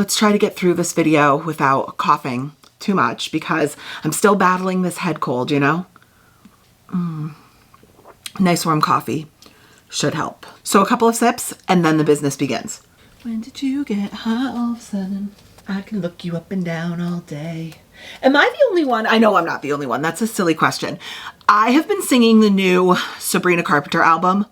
let's try to get through this video without coughing too much because I'm still battling this head cold, you know? Nice warm coffee should help. So a couple of sips and then the business begins. When did you get hot all of a sudden? I can look you up and down all day. Am I the only one? I know I'm not the only one. That's a silly question. I have been singing the new Sabrina Carpenter album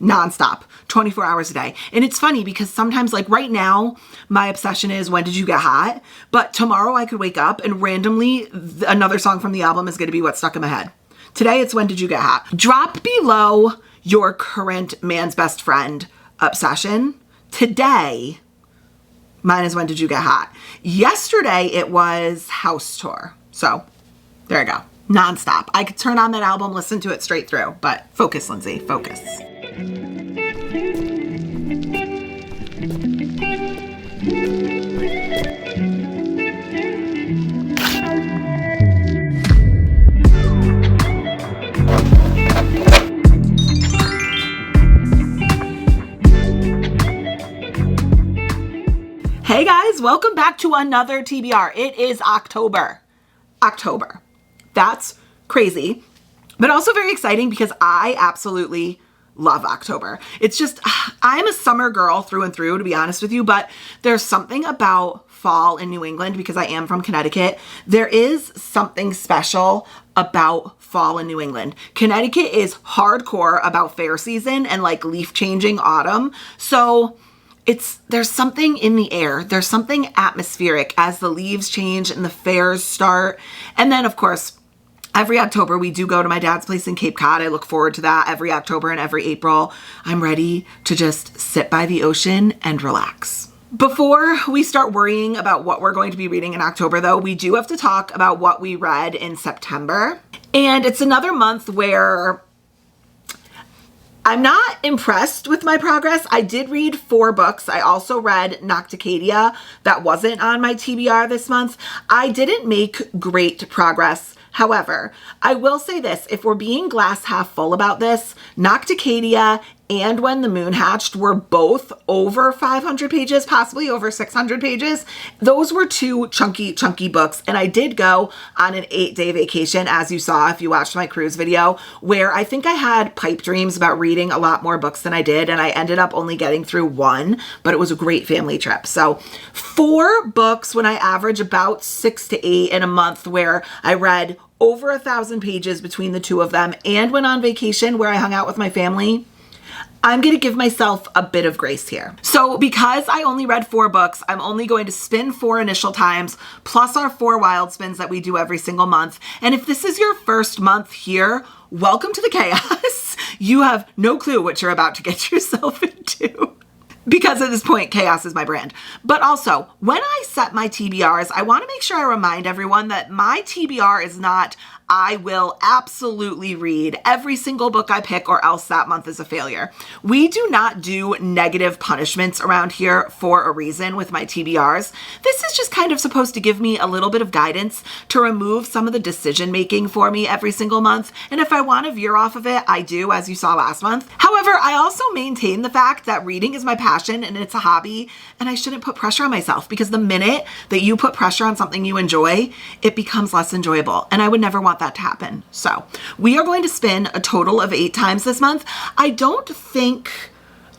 nonstop, 24 hours a day. And it's funny because sometimes, like right now, my obsession is When Did You Get Hot? But tomorrow I could wake up and randomly another song from the album is going to be what's stuck in my head. Today it's When Did You Get Hot? Drop below your current man's best friend obsession. Today, mine is When Did You Get Hot? Yesterday it was House Tour. So there you go. Nonstop. I could turn on that album, listen to it straight through, but focus, Lindsay, focus. Hey guys, welcome back to another TBR. It is October. That's crazy, but also very exciting because I absolutely love October. It's just, I'm a summer girl through and through, to be honest with you, but there's something about fall in New England because I am from Connecticut. There is something special about fall in New England. Connecticut is hardcore about fair season and like leaf changing autumn. So there's something in the air. There's something atmospheric as the leaves change and the fairs start. And then of course, every October we do go to my dad's place in Cape Cod. I look forward to that every October and every April. I'm ready to just sit by the ocean and relax. Before we start worrying about what we're going to be reading in October though, we do have to talk about what we read in September. And it's another month where I'm not impressed with my progress. I did read 4 books. I also read Nocticadia. That wasn't on my TBR this month. I didn't make great progress. However, I will say this, if we're being glass half full about this, Nocticadia and When the Moon Hatched were both over 500 pages, possibly over 600 pages. Those were 2 chunky books. And I did go on an 8-day vacation, as you saw if you watched my cruise video, where I think I had pipe dreams about reading a lot more books than I did. And I ended up only getting through 1, but it was a great family trip. So 4 books when I average about 6 to 8 in a month where I read over 1,000 pages between the 2 of them and went on vacation where I hung out with my family. I'm going to give myself a bit of grace here. So because I only read 4 books, I'm only going to spin 4 initial times plus our 4 wild spins that we do every single month. And if this is your first month here, welcome to the chaos. You have no clue what you're about to get yourself into. Because at this point, chaos is my brand. But also, when I set my TBRs, I want to make sure I remind everyone that my TBR is not, I will absolutely read every single book I pick or else that month is a failure. We do not do negative punishments around here for a reason with my TBRs. This is just kind of supposed to give me a little bit of guidance to remove some of the decision making for me every single month. And if I want to veer off of it, I do, as you saw last month. However, I also maintain the fact that reading is my passion and it's a hobby, and I shouldn't put pressure on myself because the minute that you put pressure on something you enjoy, it becomes less enjoyable. And I would never want that to happen. So we are going to spin a total of 8 times this month. I don't think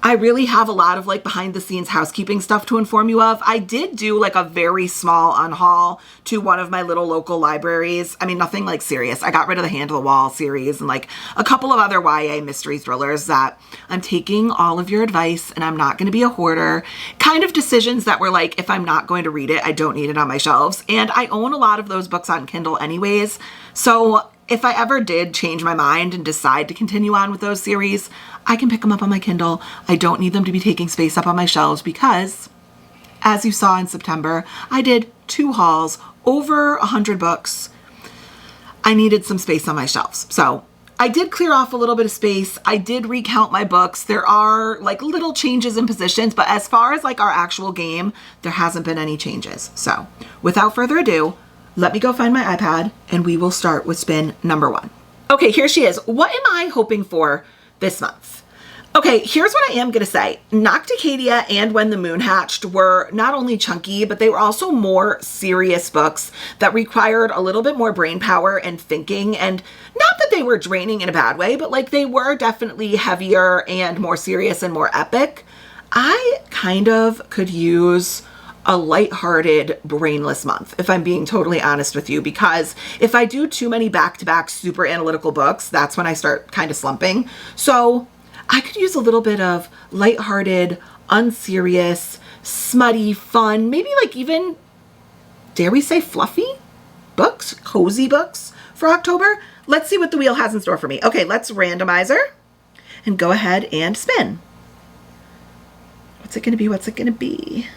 I really have a lot of like behind the scenes housekeeping stuff to inform you of. I did do like a very small unhaul to one of my little local libraries. I mean, nothing like serious. I got rid of the Hand of the Wall series and like a couple of other YA mystery thrillers that I'm taking all of your advice and I'm not going to be a hoarder. Kind of decisions that were like, if I'm not going to read it, I don't need it on my shelves. And I own a lot of those books on Kindle anyways. So if I ever did change my mind and decide to continue on with those series, I can pick them up on my Kindle. I don't need them to be taking space up on my shelves because, as you saw in September, I did 2 hauls, over 100 books. I needed some space on my shelves. So I did clear off a little bit of space. I did recount my books. There are like little changes in positions, but as far as like our actual game, there hasn't been any changes. So without further ado, let me go find my iPad and we will start with spin number 1. Okay, here she is. What am I hoping for this month? Okay, here's what I am gonna say. Nocticadia and When the Moon Hatched were not only chunky, but they were also more serious books that required a little bit more brain power and thinking. And not that they were draining in a bad way, but like they were definitely heavier and more serious and more epic. I kind of could use a lighthearted, brainless month, if I'm being totally honest with you, because if I do too many back-to-back super analytical books, that's when I start kind of slumping. So I could use a little bit of lighthearted, unserious, smutty, fun, maybe like even, dare we say, fluffy books, cozy books for October. Let's see what the wheel has in store for me. Okay, let's randomizer and go ahead and spin. What's it gonna be? What's it gonna be?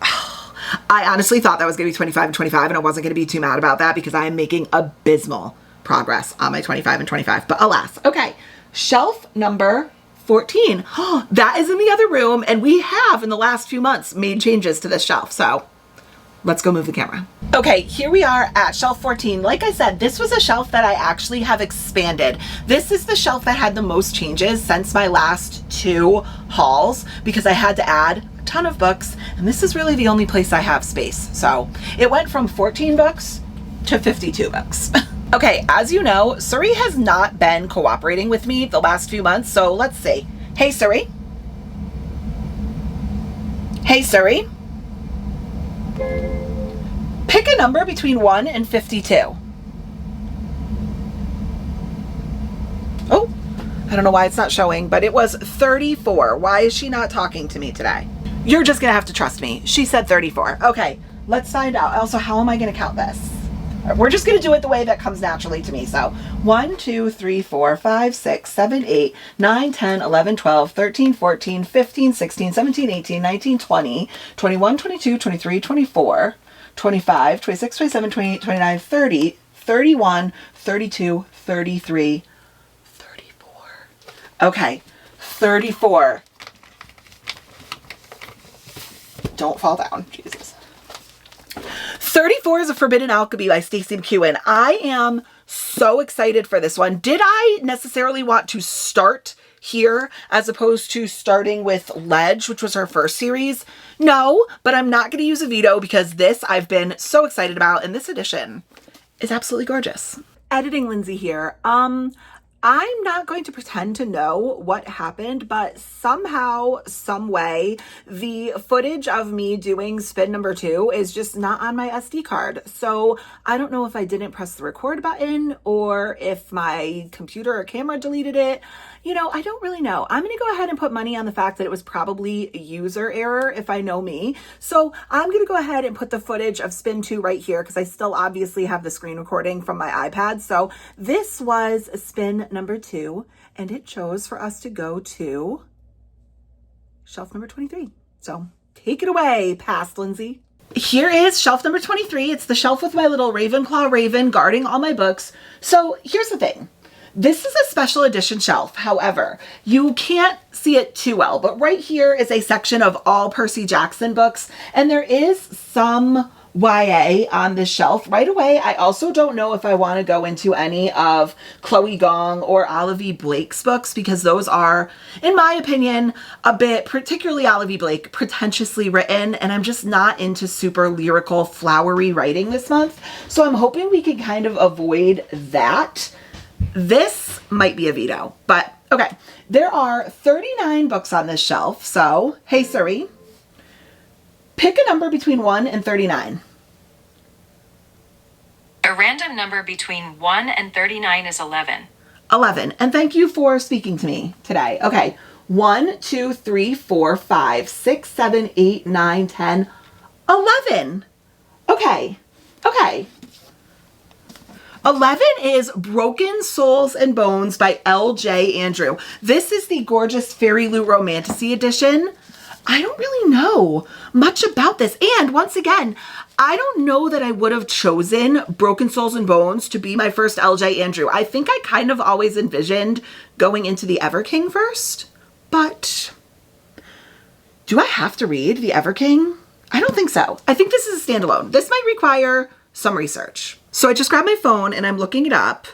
Oh, I honestly thought that was gonna be 25 and 25, and I wasn't gonna be too mad about that because I am making abysmal progress on my 25 and 25, but alas. Okay, shelf number 14. Oh, that is in the other room, and we have in the last few months made changes to this shelf, so let's go move the camera. Okay, here we are at shelf 14. Like I said, this was a shelf that I actually have expanded. This is the shelf that had the most changes since my last 2 hauls because I had to add a ton of books, and this is really the only place I have space. So it went from 14 books to 52 books. Okay, as you know, Suri has not been cooperating with me the last few months, so let's see. Hey, Suri. Hey, Suri. Pick a number between 1 and 52. Oh, I don't know why it's not showing, but it was 34. Why is she not talking to me today? You're just gonna have to trust me. She said 34. Okay, let's find out. Also, how am I gonna count this? We're just going to do it the way that comes naturally to me. So 1, 2, 3, 4, 5, 6, 7, 8, 9, 10, 11, 12, 13, 14, 15, 16, 17, 18, 19, 20, 21, 22, 23, 24, 25, 26, 27, 28, 29, 30, 31, 32, 33, 34. Okay, 34. Don't fall down, Jesus. 34 is A Forbidden Alchemy by Stacey McEwen. I am so excited for this one. Did I necessarily want to start here as opposed to starting with Ledge, which was her first series? No, but I'm not going to use a veto because this I've been so excited about, and this edition is absolutely gorgeous. Editing Lindsay here. I'm not going to pretend to know what happened, but somehow, some way, the footage of me doing spin number 2 is just not on my SD card. So I don't know if I didn't press the record button or if my computer or camera deleted it. You know, I don't really know. I'm going to go ahead and put money on the fact that it was probably user error if I know me. So I'm going to go ahead and put the footage of spin 2 right here because I still obviously have the screen recording from my iPad. So this was spin number 2, and it chose for us to go to shelf number 23. So take it away, past Lindsay. Here is shelf number 23. It's the shelf with my little Ravenclaw raven guarding all my books. So here's the thing. This is a special edition shelf. However, you can't see it too well, but right here is a section of all Percy Jackson books, and there is some YA on this shelf. Right away, I also don't know if I want to go into any of Chloe Gong or Olivia Blake's books because those are, in my opinion, a bit, particularly Olivia Blake, pretentiously written, and I'm just not into super lyrical, flowery writing this month. So I'm hoping we can kind of avoid that. This might be a veto, but okay. There are 39 books on this shelf, so hey Suri, pick a number between 1 and 39. A random number between 1 and 39 is 11. 11, and thank you for speaking to me today. Okay, 1, 2, 3, 4, 5, 6, 7, 8, 9, 10, 11. Okay. 11 is Broken Souls and Bones by L.J. Andrew. This is the gorgeous Fairy Loot Romantasy edition. I don't really know much about this. And once again, I don't know that I would have chosen Broken Souls and Bones to be my first L.J. Andrew. I think I kind of always envisioned going into the Ever King first. But do I have to read the Ever King? I don't think so. I think this is a standalone. This might require some research. So I just grabbed my phone and I'm looking it up.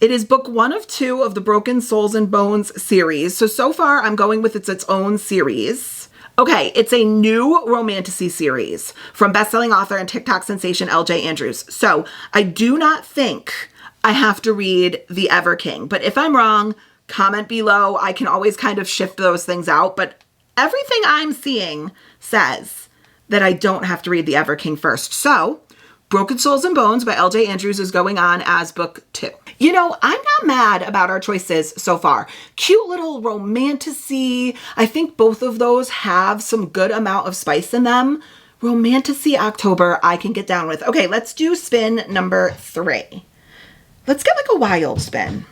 It is book 1 of 2 of the Broken Souls and Bones series. So far I'm going with its own series. Okay, it's a new romantasy series from bestselling author and TikTok sensation LJ Andrews. So I do not think I have to read The Ever King, but if I'm wrong, comment below. I can always kind of shift those things out, but everything I'm seeing says that I don't have to read The Ever King first. So Broken Souls and Bones by LJ Andrews is going on as book 2. You know, I'm not mad about our choices so far. Cute little romantasy. I think both of those have some good amount of spice in them. Romantasy October, I can get down with. Okay, let's do spin number 3. Let's get like a wild spin.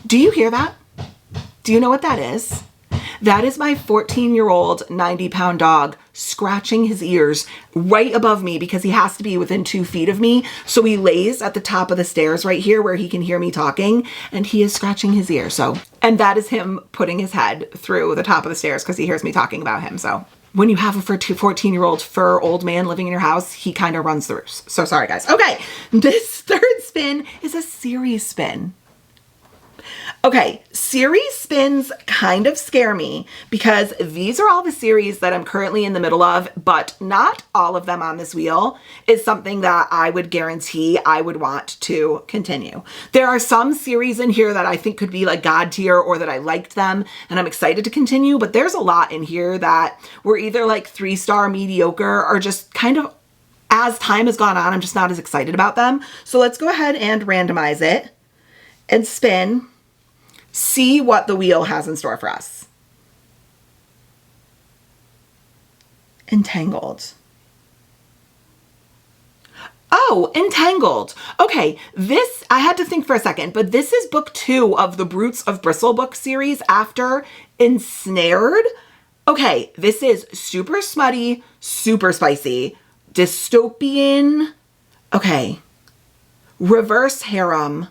Do you hear that? Do you know what that is? That is my 14-year-old 90-pound dog scratching his ears right above me because he has to be within 2 feet of me. So he lays at the top of the stairs right here where he can hear me talking, and he is scratching his ear. And that is him putting his head through the top of the stairs because he hears me talking about him. So when you have a 14-year-old fur old man living in your house, he kind of runs the roost. So sorry, guys. Okay, this third spin is a series spin. Okay, series spins kind of scare me because these are all the series that I'm currently in the middle of, but not all of them on this wheel is something that I would guarantee I would want to continue. There are some series in here that I think could be like God tier or that I liked them and I'm excited to continue, but there's a lot in here that were either like 3-star mediocre or just kind of as time has gone on, I'm just not as excited about them. So let's go ahead and randomize it and spin. See what the wheel has in store for us. Entangled. Oh, Entangled. Okay, this, I had to think for a second, but this is book 2 of the Brutes of Bristle book series after Ensnared. Okay, this is super smutty, super spicy, dystopian. Okay, reverse harem.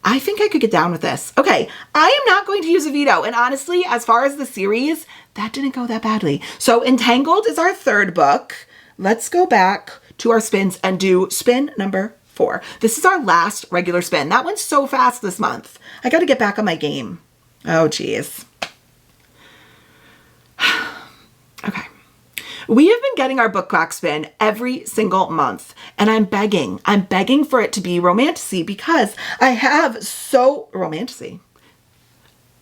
I think I could get down with this. Okay, I am not going to use a veto. And honestly, as far as the series, that didn't go that badly. So Entangled is our 3rd book. Let's go back to our spins and do spin number 4. This is our last regular spin. That went so fast this month. I got to get back on my game. Oh, geez. Okay. We have been getting our book clock spin every single month, and I'm begging for it to be romantasy because I have romantasy.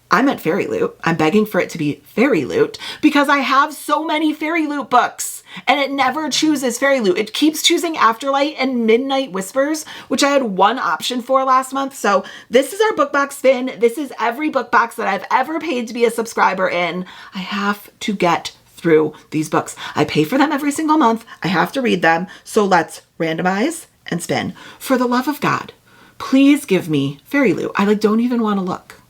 I meant fairy loot. I'm begging for it to be fairy loot because I have so many fairy loot books and it never chooses fairy loot. It keeps choosing Afterlight and Midnight Whispers, which I had 1 option for last month. So this is our book box spin. This is every book box that I've ever paid to be a subscriber in. I have to get through these books. I pay for them every single month. I have to read them. So let's randomize and spin. For the love of God, please give me fairy loot. I don't even want to look.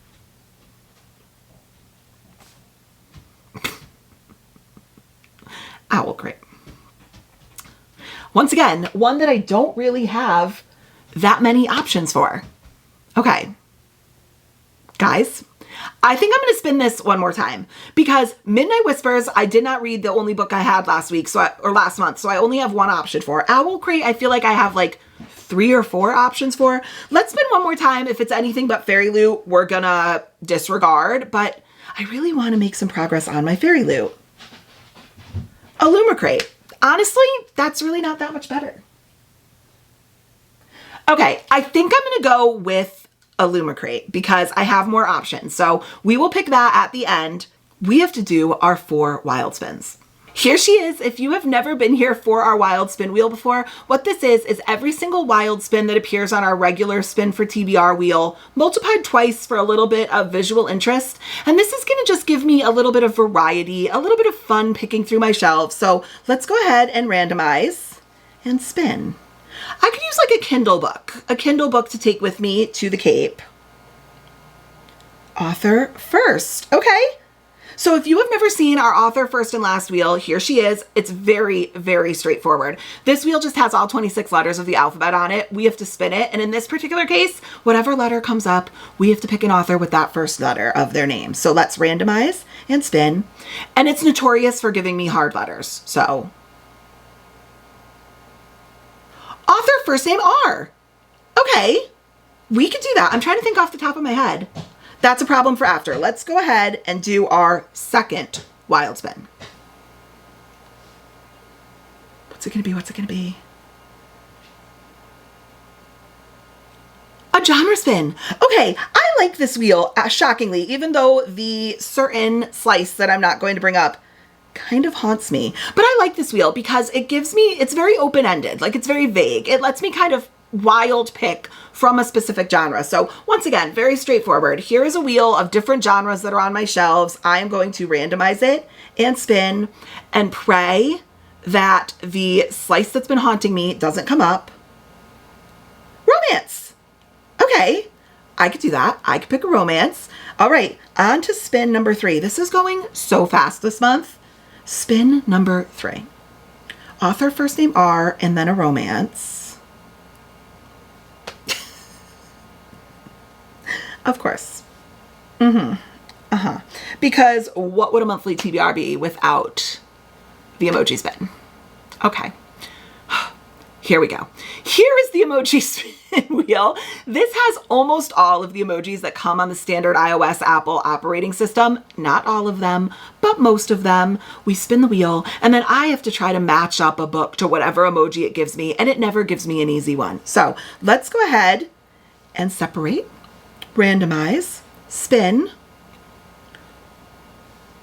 Owl crate. Once again, one that I don't really have that many options for. Okay. Guys, I think I'm going to spin this one more time because Midnight Whispers, I did not read the only book I had last week, or last month, so I only have 1 option for. Owl Crate, I feel like I have 3 or 4 options for. Let's spin one more time. If it's anything but fairy loot, we're gonna disregard, but I really want to make some progress on my fairy loot. Crate. Honestly, that's really not that much better. Okay, I think I'm going to go with Crate because I have more options. So we will pick that at the end. We have to do our 4 wild spins. Here she is. If you have never been here for our wild spin wheel before, what this is every single wild spin that appears on our regular spin for TBR wheel multiplied twice for a little bit of visual interest. And this is going to just give me a little bit of variety, a little bit of fun picking through my shelves. So let's go ahead and randomize and spin. I could use a Kindle book to take with me to the Cape. Author first. Okay. So if you have never seen our author first and last wheel, here she is. It's very, very straightforward. This wheel just has all 26 letters of the alphabet on it. We have to spin it. And in this particular case, whatever letter comes up, we have to pick an author with that first letter of their name. So let's randomize and spin. And it's notorious for giving me hard letters. So author first name R. Okay, we could do that. I'm trying to think off the top of my head. That's a problem for after. Let's go ahead and do our second wild spin. What's it gonna be? What's it gonna be? A genre spin. Okay, I like this wheel, shockingly, even though the certain slice that I'm not going to bring up kind of haunts me. But I like this wheel because it gives me, it's very open-ended, like it's very vague. It lets me kind of wild pick from a specific genre. So once again, very straightforward. Here is a wheel of different genres that are on my shelves. I am going to randomize it and spin and pray that the slice that's been haunting me doesn't come up. Romance. Okay, I could do that. I could pick a romance. All right, on to spin number 3. This is going so fast this month. Spin number 3. Author first name R and then a romance. Of course. Because what would a monthly TBR be without the emoji spin? Okay. Here we go. Here is the emoji spin wheel. This has almost all of the emojis that come on the standard iOS Apple operating system. Not all of them, but most of them. We spin the wheel, and then I have to try to match up a book to whatever emoji it gives me, and it never gives me an easy one. So let's go ahead and separate, randomize, spin.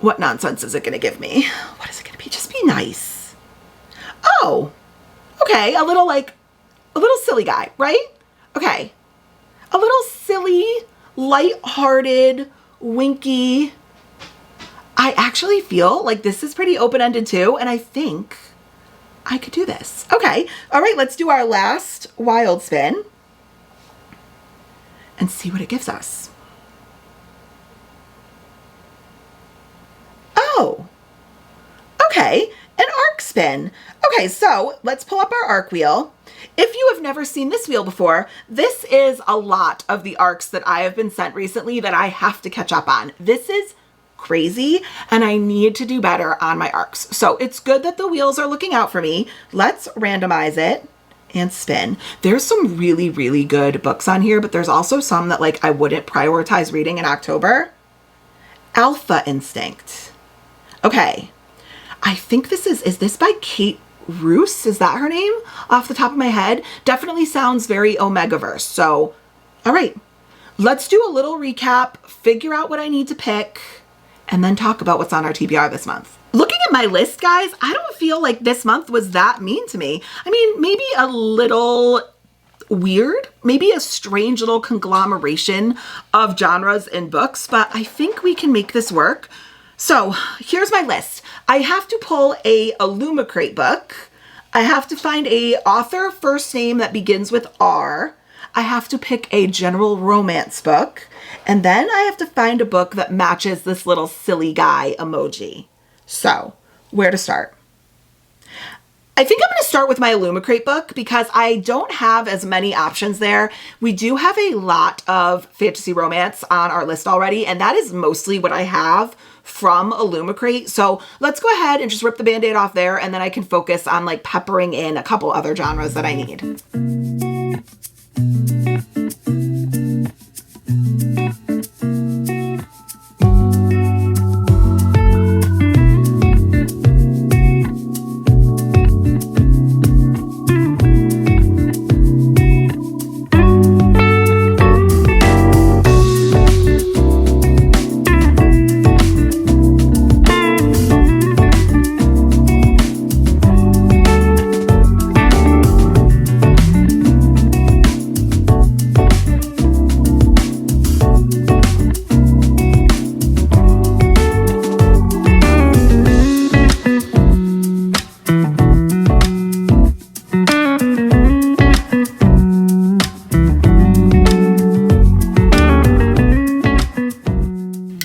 What nonsense is it going to give me? What is it going to be? Just be nice. Oh. Okay, a little silly guy, right? Okay. A little silly, light-hearted, winky. I actually feel like this is pretty open-ended too, and I think I could do this. Okay, all right, let's do our last wild spin and see what it gives us. Oh, okay. An arc spin. Okay, so let's pull up our arc wheel. If you have never seen this wheel before, this is a lot of the arcs that I have been sent recently that I have to catch up on. This is crazy, and I need to do better on my arcs. So it's good that the wheels are looking out for me. Let's randomize it and spin. There's some really, really good books on here, but there's also some that like I wouldn't prioritize reading in October. Alpha Instinct. Okay. I think this is this by Kate Roos? Is that her name? Off the top of my head. Definitely sounds very Omegaverse. So, all right, let's do a little recap, figure out what I need to pick, and then talk about what's on our TBR this month. Looking at my list, guys, I don't feel like this month was that mean to me. I mean, maybe a little weird, maybe a strange little conglomeration of genres and books, but I think we can make this work. So here's my list. I have to pull a Illumicrate book. I have to find a author first name that begins with R. I have to pick a general romance book. And then I have to find a book that matches this little silly guy emoji. So where to start? I think I'm going to start with my Illumicrate book because I don't have as many options there. We do have a lot of fantasy romance on our list already, and that is mostly what I have from Illumicrate. So let's go ahead and just rip the Band-Aid off there, and then I can focus on like peppering in a couple other genres that I need.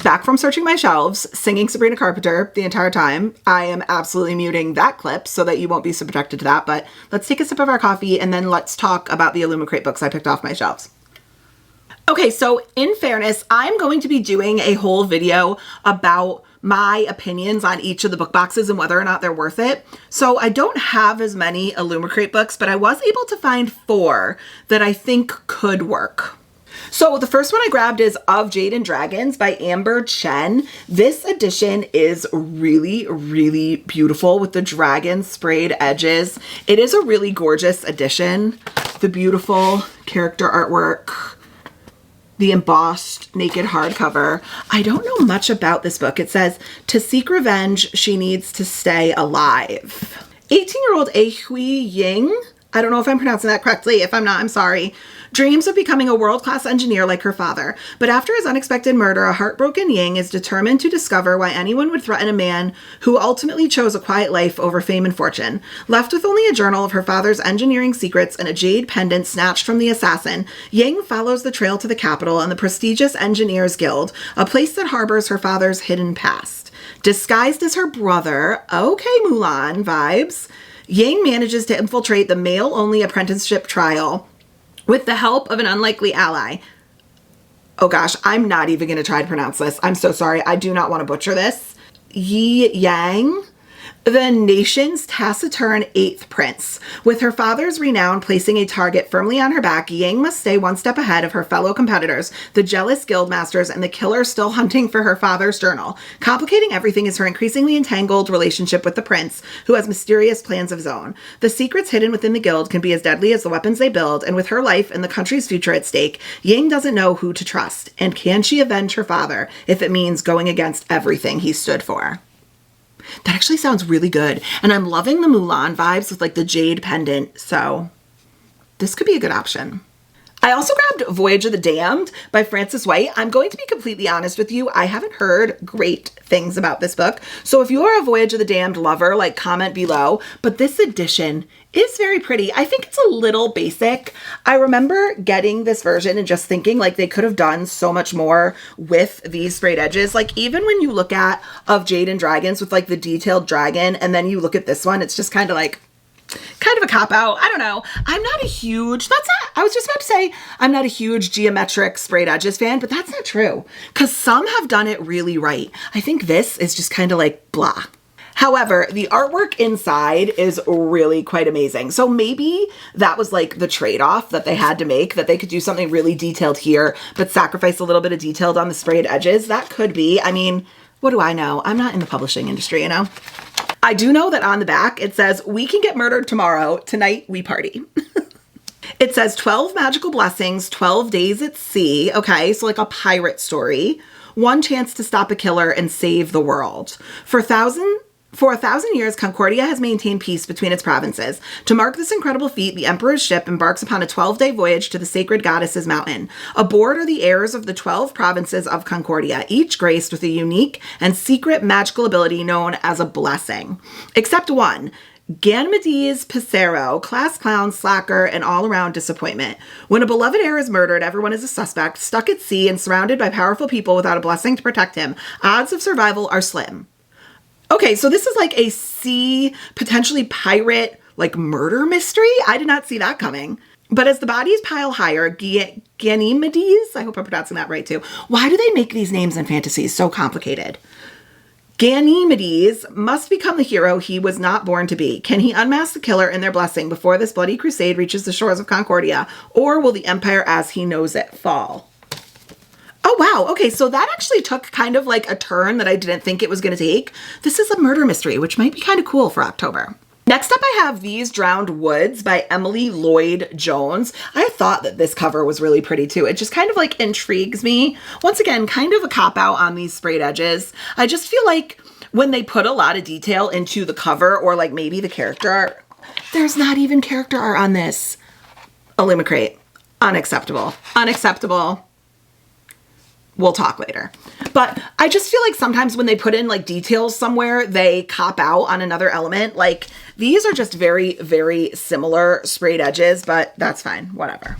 Back from searching my shelves, singing Sabrina Carpenter the entire time. I am absolutely muting that clip so that you won't be subjected to that, but let's take a sip of our coffee and then let's talk about the Illumicrate books I picked off my shelves. Okay, so in fairness, I'm going to be doing a whole video about my opinions on each of the book boxes and whether or not they're worth it. So I don't have as many Illumicrate books, but I was able to find 4 that I think could work. So the first one I grabbed is Of Jade and Dragons by Amber Chen. This edition is really, really beautiful with the dragon sprayed edges. It is a really gorgeous edition. The beautiful character artwork, the embossed naked hardcover. I don't know much about this book. It says, to seek revenge, she needs to stay alive. 18-year-old Hui Ying, I don't know if I'm pronouncing that correctly. If I'm not, I'm sorry, dreams of becoming a world-class engineer like her father. But after his unexpected murder, a heartbroken Ying is determined to discover why anyone would threaten a man who ultimately chose a quiet life over fame and fortune. Left with only a journal of her father's engineering secrets and a jade pendant snatched from the assassin, Ying follows the trail to the capital and the prestigious Engineers Guild, a place that harbors her father's hidden past. Disguised as her brother, okay, Mulan vibes, Ying manages to infiltrate the male-only apprenticeship trial with the help of an unlikely ally. Oh gosh, I'm not even going to try to pronounce this. I'm so sorry. I do not want to butcher this. Yi Yang, the nation's taciturn 8th prince. With her father's renown placing a target firmly on her back, Yang must stay one step ahead of her fellow competitors, the jealous guildmasters and the killer still hunting for her father's journal. Complicating everything is her increasingly entangled relationship with the prince, who has mysterious plans of his own. The secrets hidden within the guild can be as deadly as the weapons they build, and with her life and the country's future at stake, Yang doesn't know who to trust. And can she avenge her father if it means going against everything he stood for? That actually sounds really good. And I'm loving the Mulan vibes with like the jade pendant. So this could be a good option. I also grabbed Voyage of the Damned by Frances White. I'm going to be completely honest with you. I haven't heard great things about this book. So if you are a Voyage of the Damned lover, like comment below. But this edition is very pretty. I think it's a little basic. I remember getting this version and just thinking like they could have done so much more with these sprayed edges. Like even when you look at Of Jade and Dragons with like the detailed dragon and then you look at this one, it's just kind of a cop-out. I don't know. I'm not a huge, I was just about to say, I'm not a huge geometric sprayed edges fan, but that's not true. Because some have done it really right. I think this is just kind of like blah. However, the artwork inside is really quite amazing. So maybe that was like the trade-off that they had to make, that they could do something really detailed here, but sacrifice a little bit of detailed on the sprayed edges. That could be. I mean, what do I know? I'm not in the publishing industry, you know? I do know that on the back, it says, we can get murdered tomorrow. Tonight, we party. It says 12 magical blessings, 12 days at sea. Okay, so like a pirate story. One chance to stop a killer and save the world. For 1,000 years, Concordia has maintained peace between its provinces. To mark this incredible feat, the Emperor's ship embarks upon a 12-day voyage to the sacred goddess's mountain. Aboard are the heirs of the 12 provinces of Concordia, each graced with a unique and secret magical ability known as a blessing. Except one, Ganymedes Pissarro, class clown, slacker, and all-around disappointment. When a beloved heir is murdered, everyone is a suspect, stuck at sea and surrounded by powerful people without a blessing to protect him. Odds of survival are slim. Okay, so this is like a sea, potentially pirate, like murder mystery. I did not see that coming. But as the bodies pile higher, Ganymedes, I hope I'm pronouncing that right too. Why do they make these names in fantasies so complicated? Ganymedes must become the hero he was not born to be. Can he unmask the killer and their blessing before this bloody crusade reaches the shores of Concordia? Or will the empire as he knows it fall? Oh, wow. Okay, so that actually took kind of like a turn that I didn't think it was going to take. This is a murder mystery, which might be kind of cool for October. Next up, I have These Drowned Woods by Emily Lloyd Jones. I thought that this cover was really pretty too. It just kind of like intrigues me. Once again, kind of a cop-out on these sprayed edges. I just feel like when they put a lot of detail into the cover or like maybe the character art, there's not even character art on this. Illumicrate. Unacceptable. Unacceptable. We'll talk later. But I just feel like sometimes when they put in like details somewhere, they cop out on another element. Like these are just very, very similar sprayed edges, but that's fine. Whatever.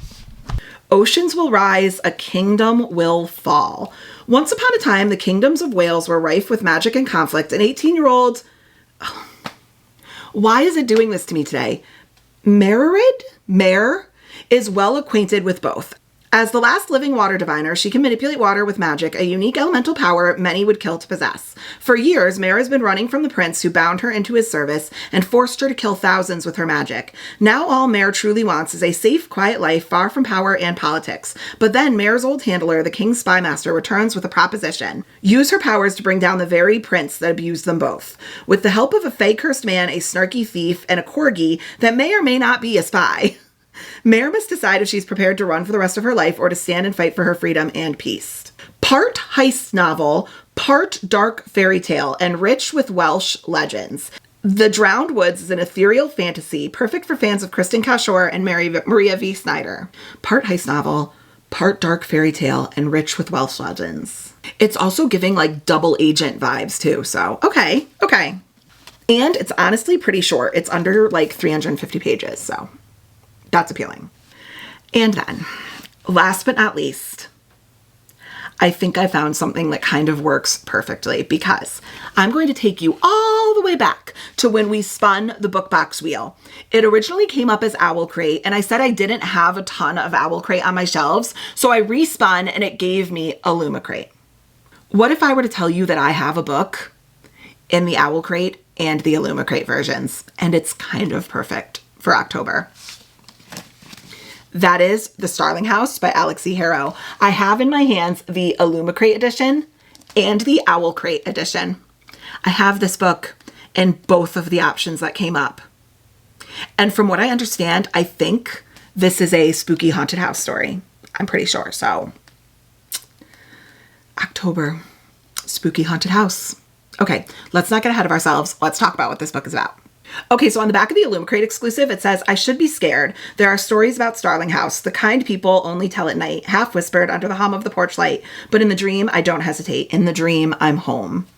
Oceans will rise, a kingdom will fall. Once upon a time, the kingdoms of Wales were rife with magic and conflict. An 18-year-old... Oh, why is it doing this to me today? Mare is well acquainted with both. As the last living water diviner, she can manipulate water with magic, a unique elemental power many would kill to possess. For years, Mare has been running from the prince who bound her into his service and forced her to kill thousands with her magic. Now all Mare truly wants is a safe, quiet life far from power and politics. But then Mare's old handler, the king's spymaster, returns with a proposition. Use her powers to bring down the very prince that abused them both. With the help of a fey-cursed man, a snarky thief, and a corgi that may or may not be a spy. Mare must decide if she's prepared to run for the rest of her life or to stand and fight for her freedom and peace. Part heist novel, part dark fairy tale, and rich with Welsh legends. The Drowned Woods is an ethereal fantasy, perfect for fans of Kristen Cashore and Maria V. Snyder. Part heist novel, part dark fairy tale, and rich with Welsh legends. It's also giving like double agent vibes too, so okay. And it's honestly pretty short. It's under like 350 pages, so that's appealing. And then, last but not least, I think I found something that kind of works perfectly because I'm going to take you all the way back to when we spun the book box wheel. It originally came up as Owl Crate, and I said I didn't have a ton of Owl Crate on my shelves, so I respun and it gave me Illuma Crate. What if I were to tell you that I have a book in the Owl Crate and the Illuma Crate versions, and it's kind of perfect for October? That is The Starling House by Alex E. Harrow. I have in my hands the Illuma Crate edition and the Owl Crate edition. I have this book in both of the options that came up. And from what I understand, I think this is a spooky haunted house story. I'm pretty sure. So, October, spooky haunted house. Okay, let's not get ahead of ourselves. Let's talk about what this book is about. Okay, so on the back of the Illuma Crate exclusive, it says, I should be scared. There are stories about Starling House. The kind people only tell at night, half whispered under the hum of the porch light. But in the dream, I don't hesitate. In the dream, I'm home.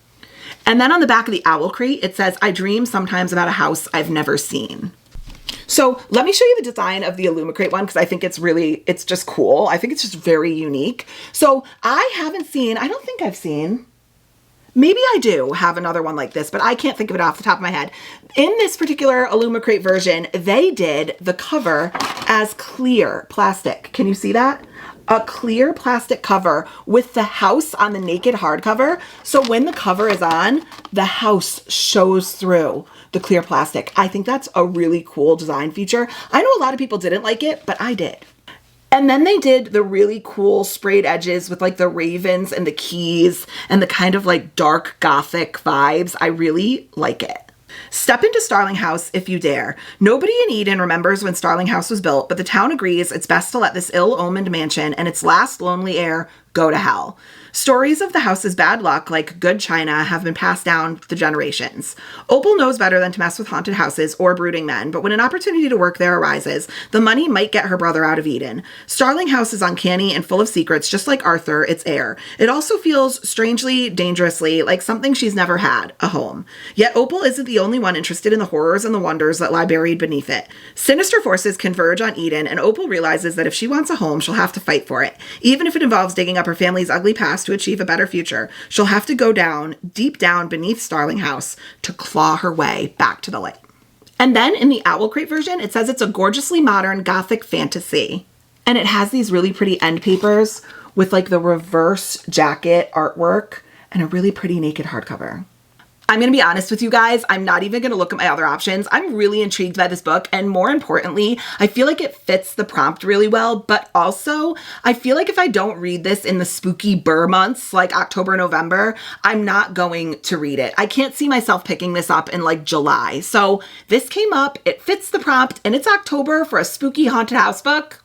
And then on the back of the Owl Crate, it says, I dream sometimes about a house I've never seen. So let me show you the design of the Illuma Crate one because I think it's just cool. I think it's just very unique. So I don't think I've seen... Maybe I do have another one like this, but I can't think of it off the top of my head. In this particular Illuma Crate version, they did the cover as clear plastic. Can you see that? A clear plastic cover with the house on the naked hardcover. So when the cover is on, the house shows through the clear plastic. I think that's a really cool design feature. I know a lot of people didn't like it, but I did. And then they did the really cool sprayed edges with like the ravens and the keys and the kind of like dark gothic vibes. I really like it. Step into Starling House if you dare. Nobody in Eden remembers when Starling House was built, but the town agrees it's best to let this ill-omened mansion and its last lonely heir go to hell. Stories of the house's bad luck, like good china, have been passed down the generations. Opal knows better than to mess with haunted houses or brooding men, but when an opportunity to work there arises, the money might get her brother out of Eden. Starling House is uncanny and full of secrets, just like Arthur, its heir. It also feels strangely, dangerously like something she's never had, a home. Yet Opal isn't the only one interested in the horrors and the wonders that lie buried beneath it. Sinister forces converge on Eden, and Opal realizes that if she wants a home, she'll have to fight for it. Even if it involves digging up her family's ugly past to achieve a better future, she'll have to go down, deep down beneath Starling House to claw her way back to the light. And then in the Owl Crate version, it says it's a gorgeously modern gothic fantasy. And it has these really pretty end papers with like the reverse jacket artwork and a really pretty naked hardcover. I'm going to be honest with you guys. I'm not even going to look at my other options. I'm really intrigued by this book. And more importantly, I feel like it fits the prompt really well. But also, I feel like if I don't read this in the spooky burr months, like October, November, I'm not going to read it. I can't see myself picking this up in like July. So this came up, it fits the prompt, and it's October for a spooky haunted house book.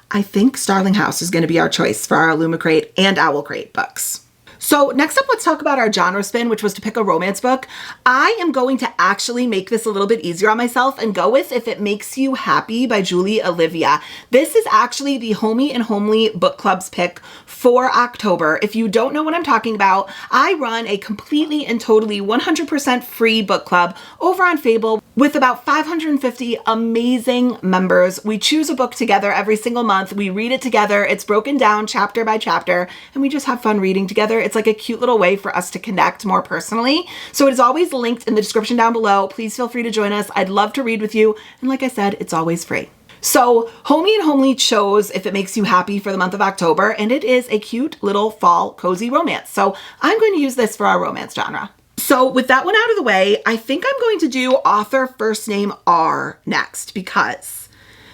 I think Starling House is going to be our choice for our Illuma Crate and Owl Crate books. So next up, let's talk about our genre spin, which was to pick a romance book. I am going to actually make this a little bit easier on myself and go with If It Makes You Happy by Julie Olivia. This is actually the Homey and Homely Book Club's pick for October. If you don't know what I'm talking about, I run a completely and totally 100% free book club over on Fable with about 550 amazing members. We choose a book together every single month. We read it together. It's broken down chapter by chapter, and we just have fun reading together. It's like a cute little way for us to connect more personally. So it is always linked in the description down below. Please feel free to join us. I'd love to read with you. And like I said, it's always free. So Homey and Homely chose If It Makes You Happy for the month of October, and it is a cute little fall cozy romance. So I'm going to use this for our romance genre. So with that one out of the way, I think I'm going to do author first name R next because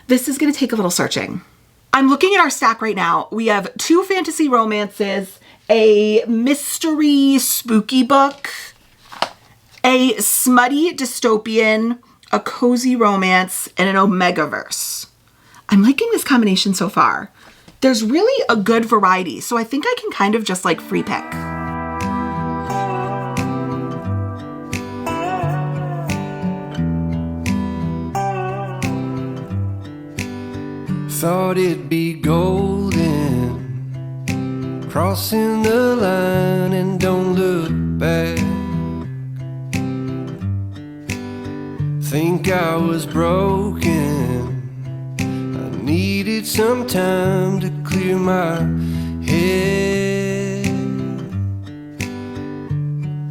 this is going to take a little searching. I'm looking at our stack right now. We have 2 fantasy romances, a mystery spooky book, a smutty dystopian, a cozy romance, and an Omegaverse. I'm liking this combination so far. There's really a good variety, so I think I can kind of just like free pick. Thought it'd be golden, crossing the line and don't look back. Think I was broken, I needed some time to clear my head.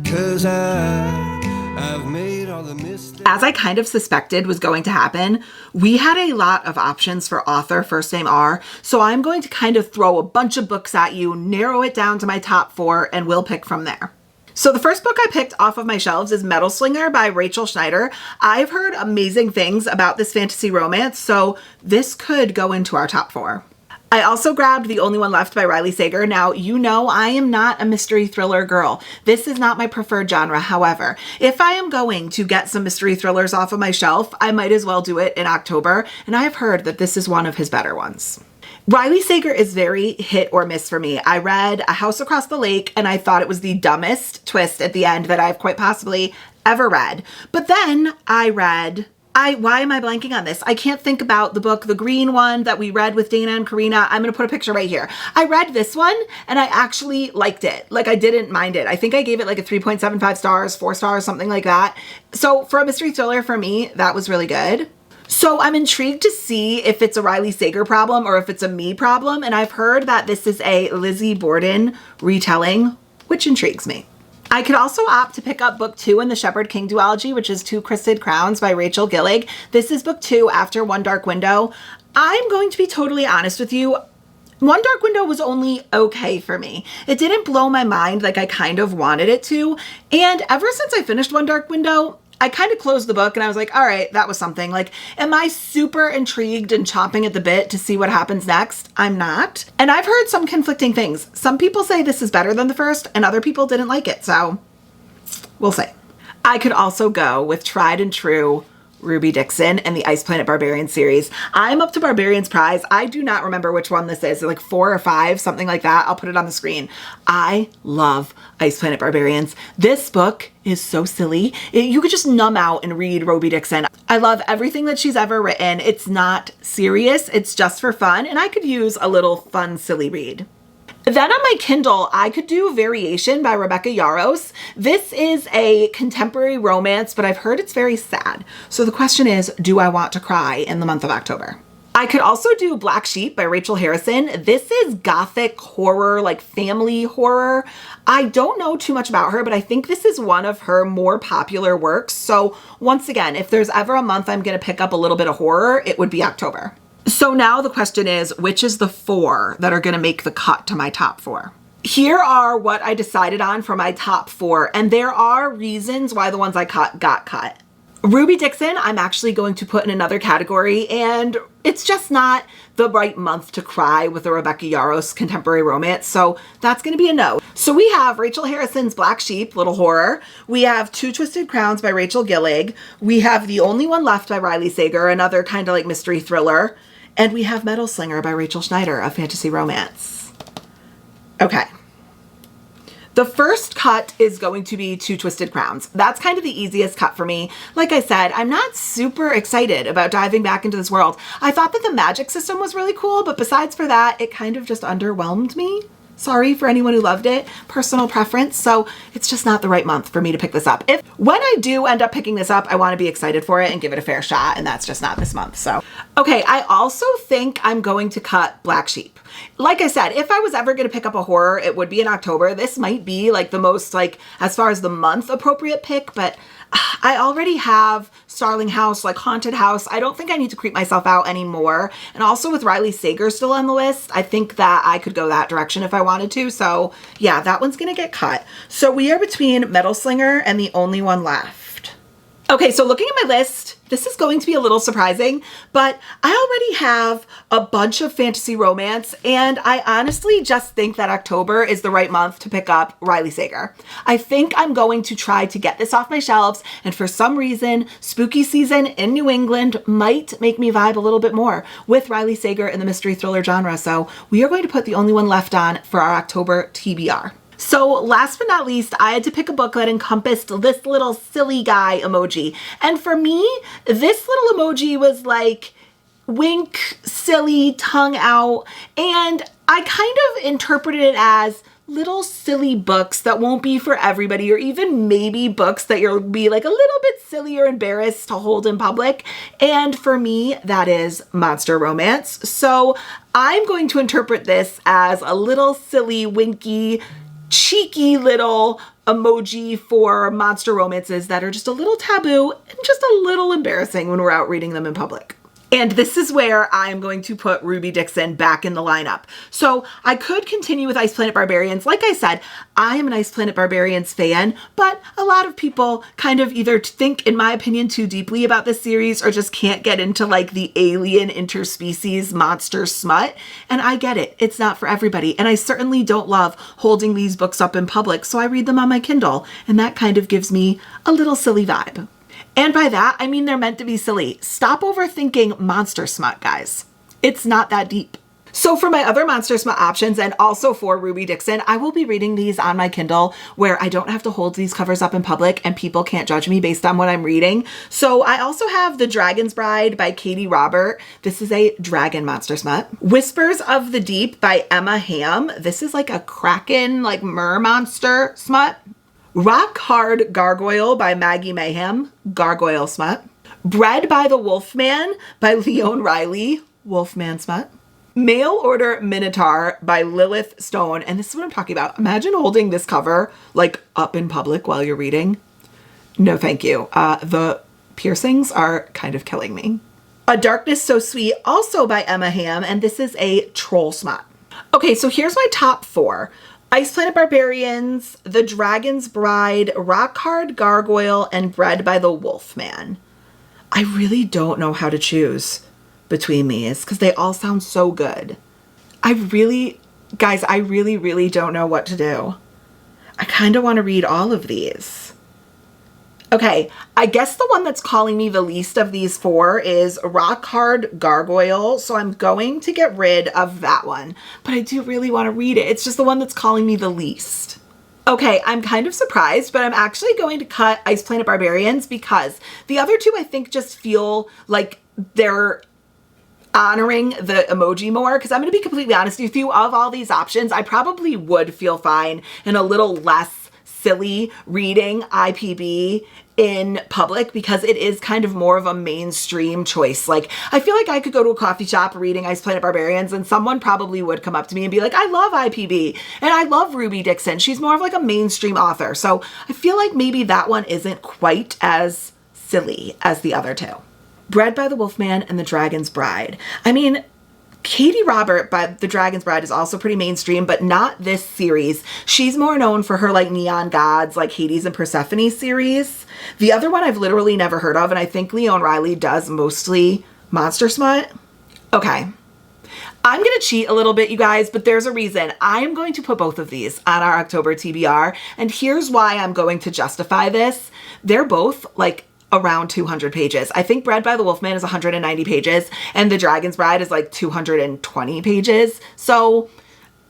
'Cause I've made all the mistakes. As I kind of suspected was going to happen, we had a lot of options for author first name R, so I'm going to kind of throw a bunch of books at you, narrow it down to my top 4, and we'll pick from there. So the first book I picked off of my shelves is Metal Slinger by Rachel Schneider. I've heard amazing things about this fantasy romance, so this could go into our top 4. I also grabbed The Only One Left by Riley Sager. Now, you know I am not a mystery thriller girl. This is not my preferred genre. However, if I am going to get some mystery thrillers off of my shelf, I might as well do it in October, and I have heard that this is one of his better ones. Riley Sager is very hit or miss for me. I read A House Across the Lake and I thought it was the dumbest twist at the end that I've quite possibly ever read. But then I read, why am I blanking on this? I can't think about the book, the green one that we read with Dana and Karina. I'm going to put a picture right here. I read this one and I actually liked it. Like I didn't mind it. I think I gave it like a 3.75 stars, 4 stars, something like that. So for a mystery thriller for me, that was really good. So I'm intrigued to see if it's a Riley Sager problem or if it's a me problem. And I've heard that this is a Lizzie Borden retelling, which intrigues me. I could also opt to pick up book 2 in the Shepherd King duology, which is Two Crested Crowns by Rachel Gillig. This is book 2 after One Dark Window. I'm going to be totally honest with you. One Dark Window was only okay for me. It didn't blow my mind like I kind of wanted it to. And ever since I finished One Dark Window, I kind of closed the book and I was like, all right, that was something. Like, am I super intrigued and chomping at the bit to see what happens next? I'm not. And I've heard some conflicting things. Some people say this is better than the first and other people didn't like it. So we'll see. I could also go with tried and true Ruby Dixon and the Ice Planet Barbarian series. I'm up to Barbarian's Prize. I do not remember which one this is, like 4 or 5, something like that. I'll put it on the screen. I love Ice Planet Barbarians. This book is so silly. You could just numb out and read Ruby Dixon. I love everything that she's ever written. It's not serious. It's just for fun. And I could use a little fun, silly read. Then on my Kindle, I could do Variation by Rebecca Yarros. This is a contemporary romance, but I've heard it's very sad. So the question is, do I want to cry in the month of October? I could also do Black Sheep by Rachel Harrison. This is gothic horror, like family horror. I don't know too much about her, but I think this is one of her more popular works. So once again, if there's ever a month I'm going to pick up a little bit of horror, it would be October. So now the question is, which is the 4 that are going to make the cut to my top 4? Here are what I decided on for my top 4, and there are reasons why the ones I cut got cut. Ruby Dixon, I'm actually going to put in another category, and it's just not the right month to cry with a Rebecca Yarros contemporary romance, so that's going to be a no. So we have Rachel Harrison's Black Sheep, little horror. We have Two Twisted Crowns by Rachel Gillig. We have The Only One Left by Riley Sager, another kind of like mystery thriller. And we have Metal Slinger by Rachel Schneider, a fantasy romance. Okay. The first cut is going to be Two Twisted Crowns. That's kind of the easiest cut for me. Like I said, I'm not super excited about diving back into this world. I thought that the magic system was really cool, but besides for that, it kind of just underwhelmed me. Sorry for anyone who loved it, personal preference. So it's just not the right month for me to pick this up. If when I do end up picking this up, I want to be excited for it and give it a fair shot. And that's just not this month. So, okay. I also think I'm going to cut Black Sheep. Like I said, if I was ever going to pick up a horror, it would be in October. This might be like the most like, as far as the month appropriate pick, but I already have Starling House, like Haunted House. I don't think I need to creep myself out anymore. And also with Riley Sager still on the list, I think that I could go that direction if I wanted to. So yeah, that one's going to get cut. So we are between Metal Slinger and The Only One Left. Okay, so looking at my list, this is going to be a little surprising, but I already have a bunch of fantasy romance, and I honestly just think that October is the right month to pick up Riley Sager. I think I'm going to try to get this off my shelves, and for some reason, spooky season in New England might make me vibe a little bit more with Riley Sager in the mystery thriller genre, so we are going to put The Only One Left on for our October TBR. So last but not least, I had to pick a book that encompassed this little silly guy emoji. And for me, this little emoji was like wink, silly, tongue out. And I kind of interpreted it as little silly books that won't be for everybody, or even maybe books that you'll be like a little bit silly or embarrassed to hold in public. And for me, that is monster romance. So I'm going to interpret this as a little silly, winky, cheeky little emoji for monster romances that are just a little taboo and just a little embarrassing when we're out reading them in public. And this is where I'm going to put Ruby Dixon back in the lineup. So I could continue with Ice Planet Barbarians. Like I said, I am an Ice Planet Barbarians fan, but a lot of people kind of either think, in my opinion, too deeply about this series or just can't get into like the alien interspecies monster smut. And I get it. It's not for everybody. And I certainly don't love holding these books up in public. So I read them on my Kindle, and that kind of gives me a little silly vibe. And by that, I mean they're meant to be silly. Stop overthinking monster smut, guys. It's not that deep. So for my other monster smut options, and also for Ruby Dixon, I will be reading these on my Kindle where I don't have to hold these covers up in public and people can't judge me based on what I'm reading. So I also have The Dragon's Bride by Katie Robert. This is a dragon monster smut. Whispers of the Deep by Emma Hamm. This is like a kraken, like mer monster smut. Rock Hard Gargoyle by Maggie Mayhem, gargoyle smut. Bred by the Wolfman by Leon Riley, Wolfman smut. Mail Order Minotaur by Lilith Stone. And this is what I'm talking about. Imagine holding this cover like up in public while you're reading. No, thank you. The piercings are kind of killing me. A Darkness So Sweet, also by Emma Hamm. And this is a troll smut. Okay, so here's my top 4. Ice Planet Barbarians, The Dragon's Bride, Rock Hard Gargoyle, and Bred by the Wolfman. I really don't know how to choose between these because they all sound so good. Guys, I really don't know what to do. I kind of want to read all of these. Okay, I guess the one that's calling me the least of these 4 is Rock Hard Gargoyle, so I'm going to get rid of that one. But I do really want to read it. It's just the one that's calling me the least. Okay, I'm kind of surprised, but I'm actually going to cut Ice Planet Barbarians because the other 2 I think just feel like they're honoring the emoji more, because I'm going to be completely honest with you, of all these options, I probably would feel fine and a little less silly reading IPB in public because it is kind of more of a mainstream choice. Like, I feel like I could go to a coffee shop reading Ice Planet Barbarians and someone probably would come up to me and be like, I love IPB and I love Ruby Dixon. She's more of like a mainstream author. So I feel like maybe that one isn't quite as silly as the other 2. Bred by the Wolfman and The Dragon's Bride. I mean, Katie Robert by The Dragon's Bride is also pretty mainstream, but not this series. She's more known for her like Neon Gods, like Hades and Persephone series. The other one I've literally never heard of, and I think Leon Riley does mostly monster smut. Okay. I'm going to cheat a little bit, you guys, but there's a reason. I'm going to put both of these on our October TBR, and here's why I'm going to justify this. They're both like around 200 pages. I think Bred by the Wolfman is 190 pages and The Dragon's Bride is like 220 pages. So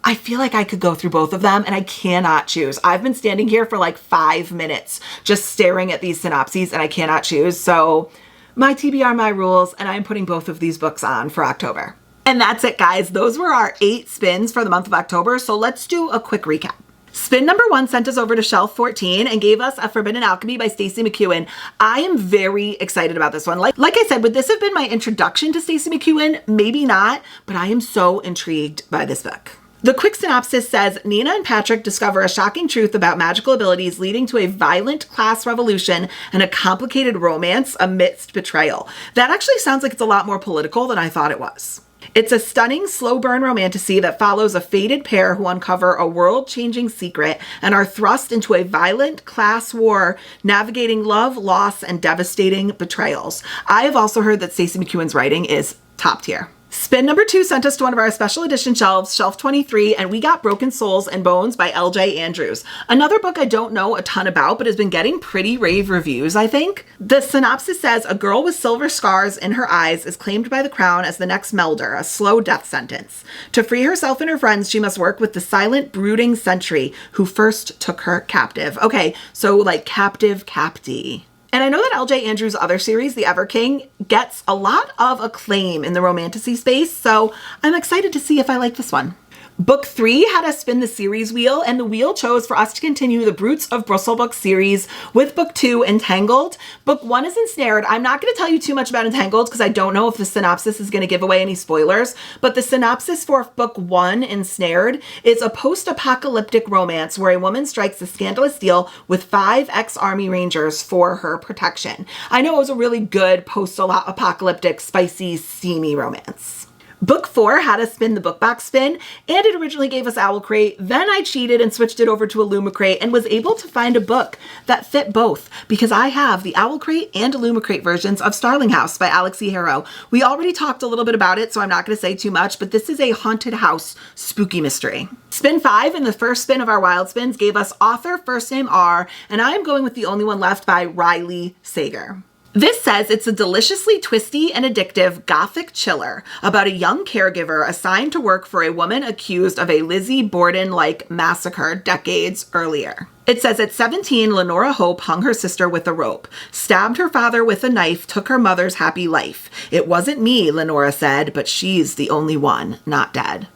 I feel like I could go through both of them and I cannot choose. I've been standing here for like 5 minutes just staring at these synopses and I cannot choose. So my TBR, my rules, and I'm putting both of these books on for October. And that's it, guys. Those were our 8 spins for the month of October. So let's do a quick recap. Spin number 1 sent us over to shelf 14 and gave us A Forbidden Alchemy by Stacey McEwen. I am very excited about this one. Like I said, would this have been my introduction to Stacey McEwen? Maybe not, but I am so intrigued by this book. The quick synopsis says, Nina and Patrick discover a shocking truth about magical abilities leading to a violent class revolution and a complicated romance amidst betrayal. That actually sounds like it's a lot more political than I thought it was. It's a stunning, slow burn romantasy that follows a fated pair who uncover a world-changing secret and are thrust into a violent class war, navigating love, loss, and devastating betrayals. I have also heard that Stacey McEwen's writing is top tier. Spin number 2 sent us to one of our special edition shelves, shelf 23, and we got Broken Souls and Bones by L.J. Andrews. Another book I don't know a ton about, but has been getting pretty rave reviews, I think. The synopsis says, a girl with silver scars in her eyes is claimed by the crown as the next Melder, a slow death sentence. To free herself and her friends, she must work with the silent, brooding sentry who first took her captive. Okay, so like captive captee. And I know that L.J. Andrews' other series, The Ever King, gets a lot of acclaim in the romantasy space, so I'm excited to see if I like this one. Book 3 had us spin the series wheel, and the wheel chose for us to continue the Brutes of Brusselbook series with Book 2, Entangled. Book 1 is Ensnared. I'm not going to tell you too much about Entangled because I don't know if the synopsis is going to give away any spoilers, but the synopsis for Book 1, Ensnared, is a post-apocalyptic romance where a woman strikes a scandalous deal with 5 ex-Army Rangers for her protection. I know it was a really good post-apocalyptic, spicy, steamy romance. Book 4 had us spin the book box spin, and it originally gave us Owl Crate. Then I cheated and switched it over to Illumicrate and was able to find a book that fit both because I have the Owl Crate and Illumicrate versions of Starling House by Alex E. Harrow. We already talked a little bit about it, so I'm not going to say too much, but this is a haunted house spooky mystery. Spin 5 and the first spin of our wild spins gave us author first name R, and I am going with The Only One Left by Riley Sager. This says it's a deliciously twisty and addictive gothic chiller about a young caregiver assigned to work for a woman accused of a Lizzie Borden-like massacre decades earlier. It says at 17, Lenora Hope hung her sister with a rope, stabbed her father with a knife, took her mother's happy life. It wasn't me, Lenora said, but she's the only one not dead.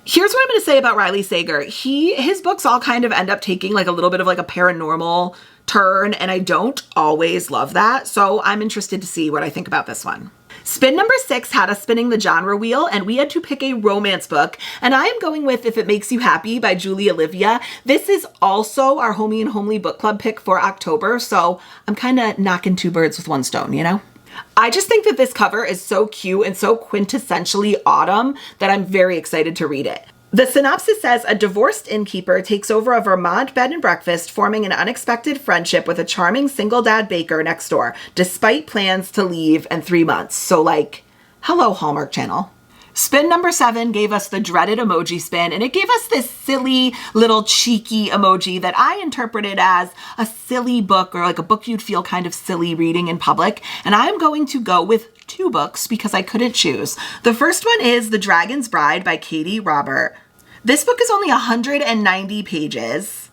Here's what I'm going to say about Riley Sager. His books all kind of end up taking like a little bit of like a paranormal turn, and I don't always love that, so I'm interested to see what I think about this one. Spin number 6 had us spinning the genre wheel, and we had to pick a romance book, and I am going with If It Makes You Happy by Julie Olivia. This is also our Homey and Homely book club pick for October, so I'm kind of knocking 2 birds with 1 stone, you know? I just think that this cover is so cute and so quintessentially autumn that I'm very excited to read it. The synopsis says a divorced innkeeper takes over a Vermont bed and breakfast, forming an unexpected friendship with a charming single dad baker next door, despite plans to leave in 3 months. So like, hello Hallmark Channel. Spin number 7 gave us the dreaded emoji spin, and it gave us this silly little cheeky emoji that I interpreted as a silly book or like a book you'd feel kind of silly reading in public. And I'm going to go with 2 books because I couldn't choose. The first one is The Dragon's Bride by Katie Robert. This book is only 190 pages.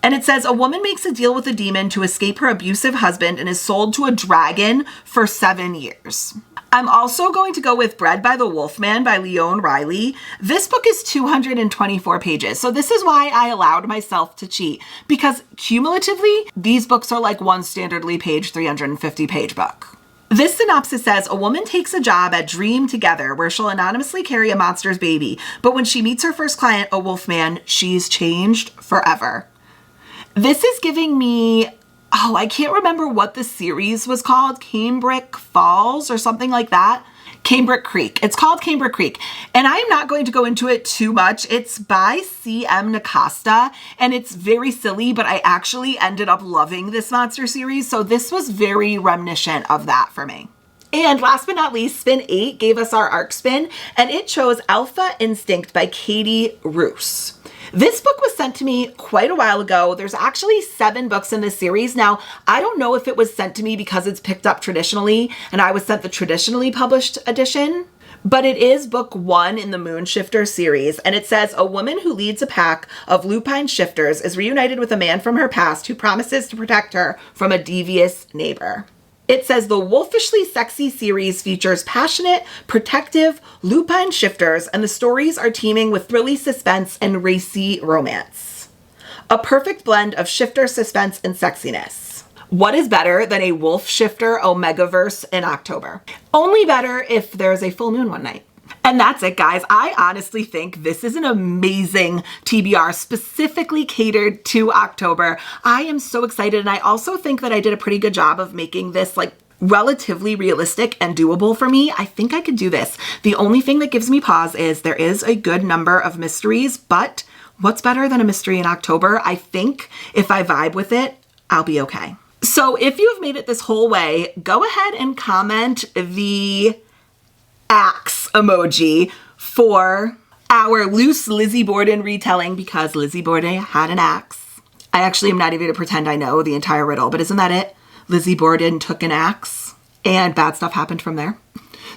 And it says a woman makes a deal with a demon to escape her abusive husband and is sold to a dragon for 7 years. I'm also going to go with Bred by the Wolfman by Leon Riley. This book is 224 pages. So this is why I allowed myself to cheat, because cumulatively, these books are like one standardly page 350 page book. This synopsis says a woman takes a job at Dream Together where she'll anonymously carry a monster's baby. But when she meets her first client, a wolfman, she's changed forever. This is giving me, I can't remember what the series was called. Cambric Falls or something like that. Cambric Creek. It's called Cambric Creek. And I am not going to go into it too much. It's by C.M. Nacasta and it's very silly, but I actually ended up loving this monster series. So this was very reminiscent of that for me. And last but not least, spin 8 gave us our arc spin, and it chose Alpha Instinct by Katie Roos. This book was sent to me quite a while ago. There's actually 7 books in this series. Now, I don't know if it was sent to me because it's picked up traditionally and I was sent the traditionally published edition, but it is book 1 in the Moonshifter series. And it says a woman who leads a pack of lupine shifters is reunited with a man from her past who promises to protect her from a devious neighbor. It says the Wolfishly Sexy series features passionate, protective, lupine shifters, and the stories are teeming with thrilly suspense and racy romance. A perfect blend of shifter suspense and sexiness. What is better than a wolf shifter Omegaverse in October? Only better if there's a full moon one night. And that's it, guys. I honestly think this is an amazing TBR specifically catered to October. I am so excited, and I also think that I did a pretty good job of making this like relatively realistic and doable for me. I think I could do this. The only thing that gives me pause is there is a good number of mysteries, but what's better than a mystery in October? I think if I vibe with it, I'll be okay. So if you've made it this whole way, go ahead and comment the axe emoji for our loose Lizzie Borden retelling because Lizzie Borden had an axe. I actually am not even going to pretend I know the entire riddle, but isn't that it? Lizzie Borden took an axe and bad stuff happened from there.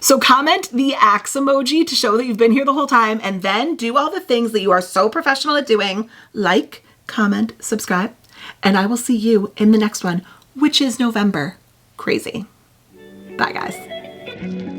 So comment the axe emoji to show that you've been here the whole time, and then do all the things that you are so professional at doing, like, comment, subscribe, and I will see you in the next one, which is November. Crazy. Bye, guys.